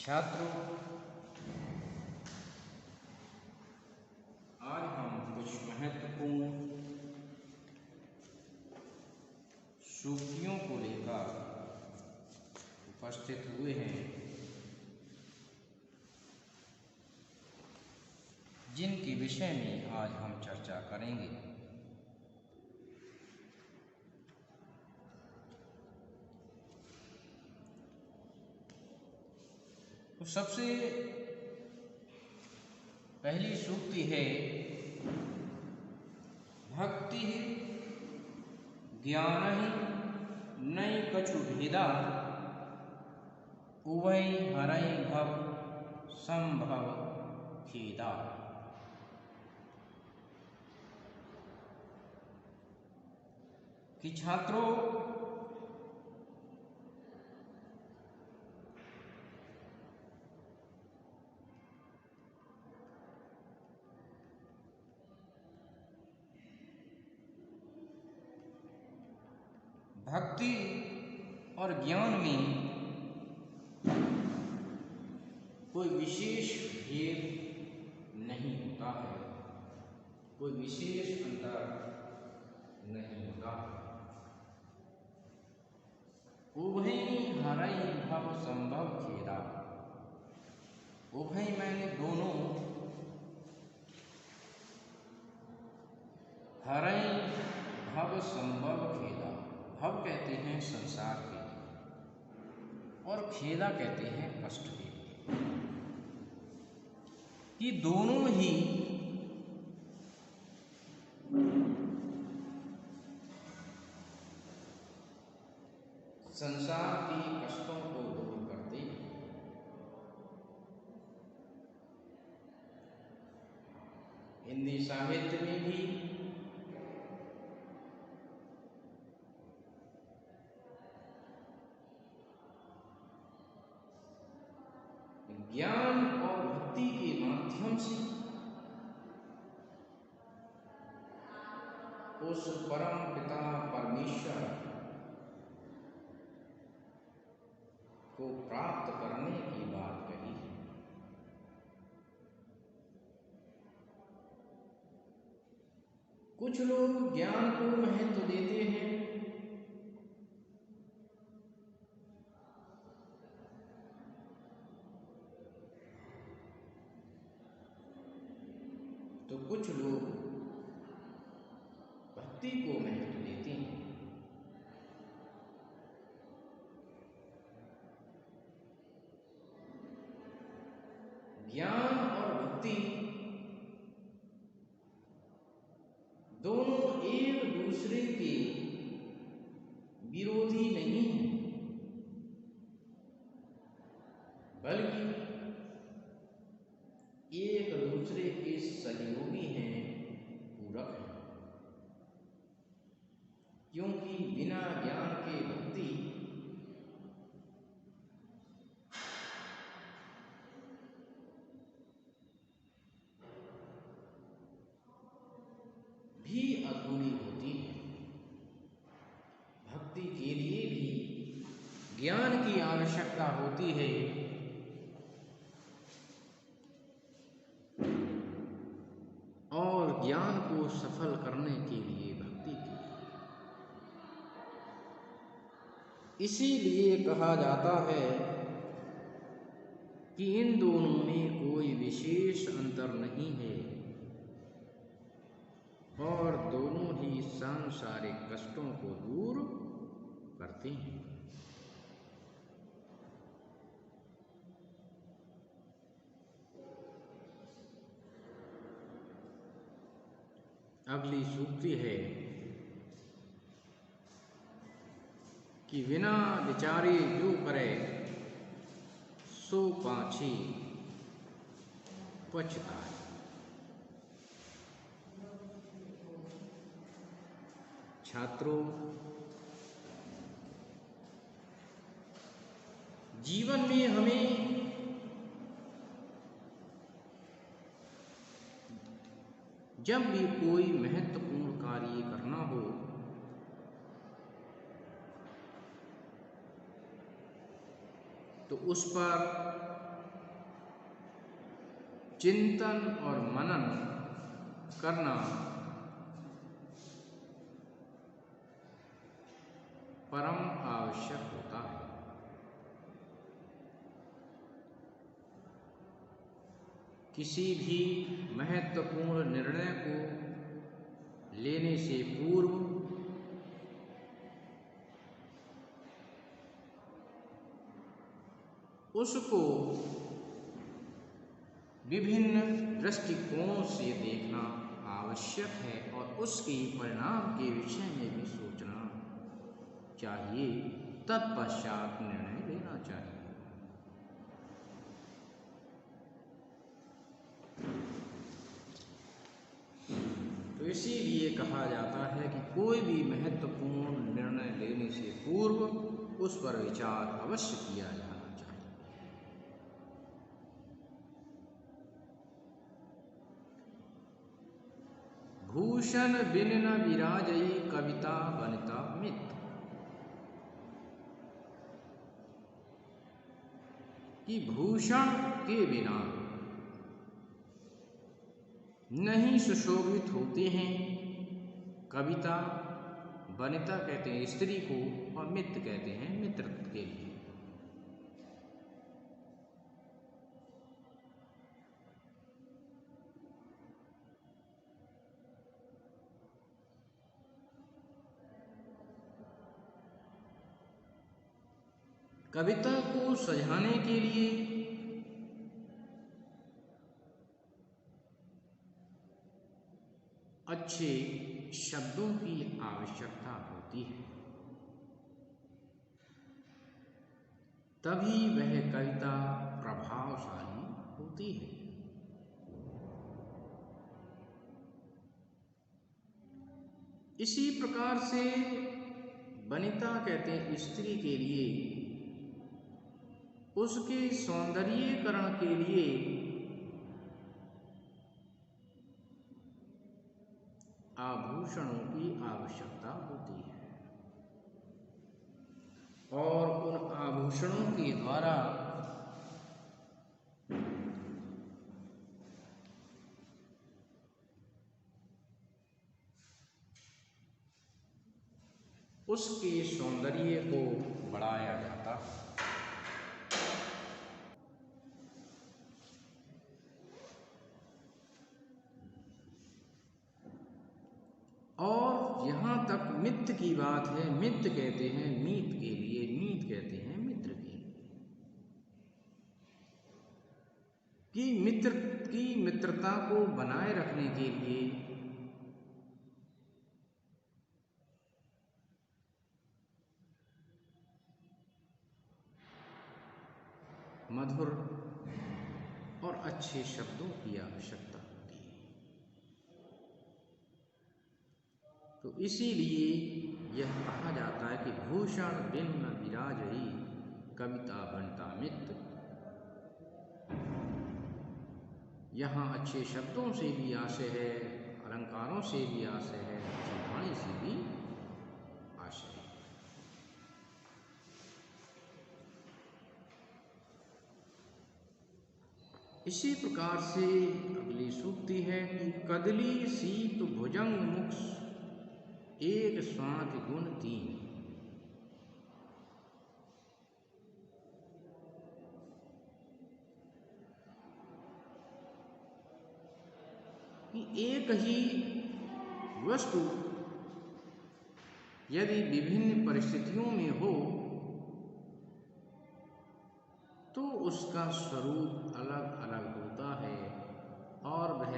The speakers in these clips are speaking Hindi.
छात्रों, आज हम कुछ महत्वपूर्ण सूक्तियों को लेकर उपस्थित हुए हैं, जिनके विषय में आज हम चर्चा करेंगे। तो सबसे पहली सूक्ति है, भक्ति ज्ञान नई कछु भेदा, उभय हरय भव संभव खेदा। कि छात्रों, भक्ति और ज्ञान में कोई विशेष भेद नहीं होता है, कोई विशेष अंतर नहीं होता। उभय हरय भव संभव खेदा। उभय मैंने दोनों, हरय भव संभव खेदा। भव कहते हैं संसार के लिए और खेदा कहते हैं कष्ट के लिए। कि दोनों ही संसार के कष्टों को दूर करते हैं। हिंदी साहित्य में भी ज्ञान और भक्ति के माध्यम से उस परम पिता परमेश्वर को प्राप्त करने की बात कही है। कुछ लोग ज्ञान को महत्व देते हैं, तो कुछ लोग भक्ति को महत्व देते हैं। ज्ञान और भक्ति दोनों एक दूसरे के विरोधी नहीं हैं, बल्कि एक दूसरे के सहयोगी हैं, पूरक हैं। क्योंकि बिना ज्ञान के भक्ति भी अधूरी होती है। भक्ति के लिए भी ज्ञान की आवश्यकता होती है, और ज्ञान को सफल करने के लिए भक्ति की। इसीलिए कहा जाता है कि इन दोनों में कोई विशेष अंतर नहीं है और दोनों ही सांसारिक कष्टों को दूर करते हैं। अगली सूक्ति है कि बिना विचारे जो करे सो पाछी पछताए। छात्रों, जीवन में हमें जब भी कोई महत्वपूर्ण कार्य करना हो तो उस पर चिंतन और मनन करना परम आवश्यक होता है। किसी भी महत्वपूर्ण निर्णय को लेने से पूर्व उसको विभिन्न दृष्टिकोणों से देखना आवश्यक है और उसके परिणाम के विषय में भी सोचना चाहिए, तत्पश्चात निर्णय लेना चाहिए। तो इसीलिए कहा जाता है कि कोई भी महत्वपूर्ण निर्णय लेने से पूर्व उस पर विचार अवश्य किया जाना चाहिए। भूषण बिन न विराजई कविता बनिता मित। कि भूषण के बिना नहीं सुशोभित होते हैं। कविता वनिता कहते हैं स्त्री को और मित्र कहते हैं मित्र के लिए। कविता को सजाने के लिए अच्छे शब्दों की आवश्यकता होती है, तभी वह कविता प्रभावशाली होती है। इसी प्रकार से वनिता कहते हैं स्त्री के लिए उसके सौंदर्यीकरण के लिए आभूषणों की आवश्यकता होती है और उन आभूषणों के द्वारा उसके सौंदर्य को बढ़ाया जाता है। और यहाँ तक मित्र की बात है, मित्र कहते हैं मीत के लिए, मीत कहते हैं मित्र के कि मित्र की मित्रता को बनाए रखने के लिए मधुर और अच्छे शब्दों की आवश्यकता होती है। तो इसीलिए यह कहा जाता है कि भूषण बिन न विराजई कविता बनिता मित। यहाँ अच्छे शब्दों से भी आशय है, अलंकारों से भी आशय है, वाणी से भी आशय है। इसी प्रकार से अगली सूक्ति है कि कदली शीत भुजंग मुख एक स्वांत गुण तीन। कि एक ही वस्तु यदि विभिन्न परिस्थितियों में हो तो उसका स्वरूप अलग अलग होता है और वह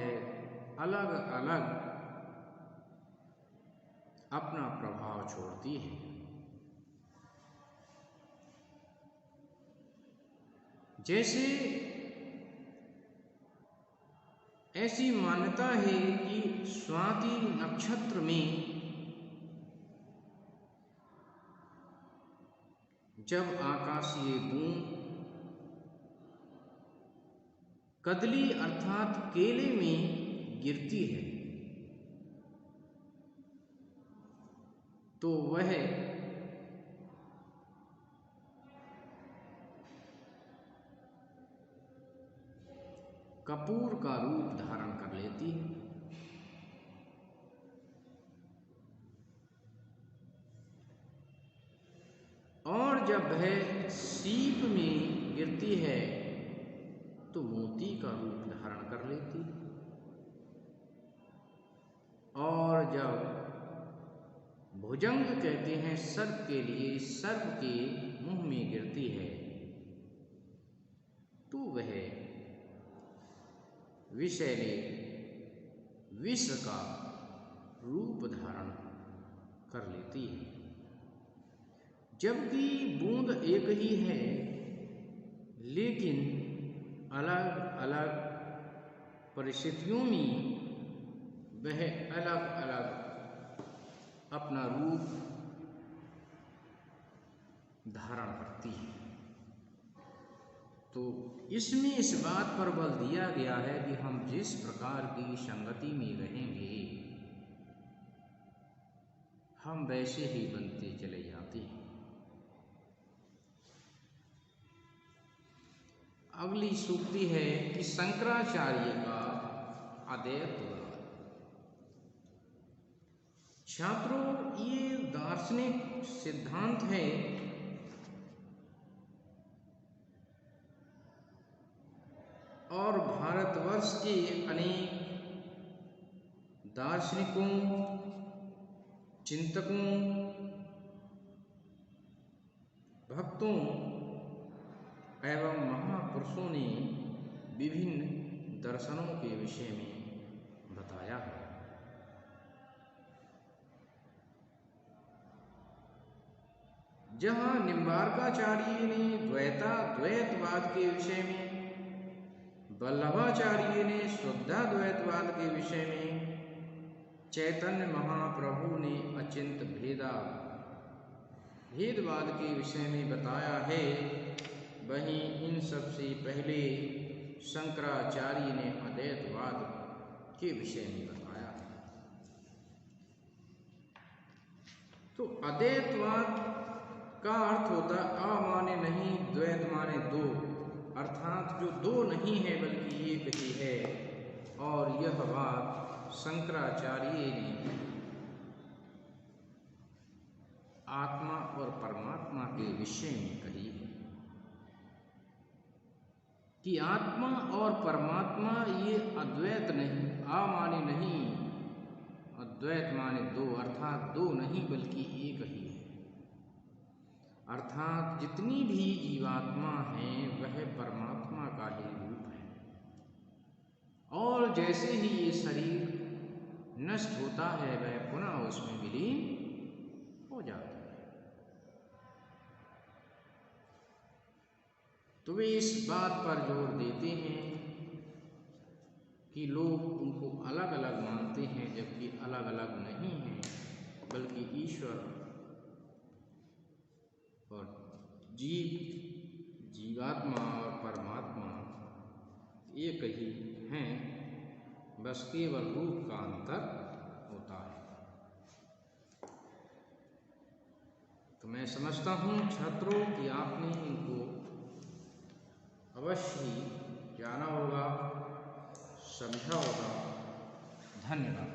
अलग अलग अपना प्रभाव छोड़ती है। जैसे ऐसी मान्यता है कि स्वाति नक्षत्र में जब आकाशीय बूंद कदली अर्थात केले में गिरती है तो वह कपूर का रूप धारण कर लेती है। और जब वह सीप में गिरती है तो मोती का रूप धारण कर लेती है। और जब भुजंग कहते हैं सर्प के लिए, सर्प के मुंह में गिरती है तो वह विषैले विष का रूप धारण कर लेती है। जबकि बूंद एक ही है, लेकिन अलग अलग परिस्थितियों में वह अलग अलग अपना रूप धारण करती है। तो इसमें इस बात पर बल दिया गया है कि हम जिस प्रकार की संगति में रहेंगे हम वैसे ही बनते चले जाते हैं। अगली सूक्ति है कि शंकराचार्य का अद्वैतवाद। छात्रों, ये दार्शनिक सिद्धांत है और भारतवर्ष के अनेक दार्शनिकों, चिंतकों, भक्तों एवं महापुरुषों ने विभिन्न दर्शनों के विषय में बताया है। जहाँ निम्बार्काचार्य ने द्वैतवाद के विषय में, वल्लभाचार्य ने शुद्धाद्वैतवाद के विषय में, चैतन्य महाप्रभु ने अचिंत भेदवाद के विषय में बताया है, वहीं इन सबसे पहले शंकराचार्य ने अद्वैतवाद के विषय में बताया है। तो अद्वैतवाद का अर्थ होता है आ माने नहीं, द्वैत माने दो, अर्थात जो दो नहीं है बल्कि एक ही है। और यह बात शंकराचार्य ने आत्मा और परमात्मा के विषय में कही है कि आत्मा और परमात्मा ये अद्वैत नहीं, आ माने नहीं, अद्वैत माने दो, अर्थात दो नहीं बल्कि एक ही है। अर्थात जितनी भी जीवात्मा है वह परमात्मा का ही रूप है। और जैसे ही ये शरीर नष्ट होता है वह पुनः उसमें विलीन हो जाता है। तो वे इस बात पर जोर देते हैं कि लोग उनको अलग अलग मानते हैं, जबकि अलग अलग नहीं है, बल्कि ईश्वर और जीवात्मा और परमात्मा एक ही हैं, बस केवल रूप का अंतर होता है। तो मैं समझता हूँ छात्रों कि आपने इनको अवश्य ही जाना होगा, समझा होगा। धन्यवाद।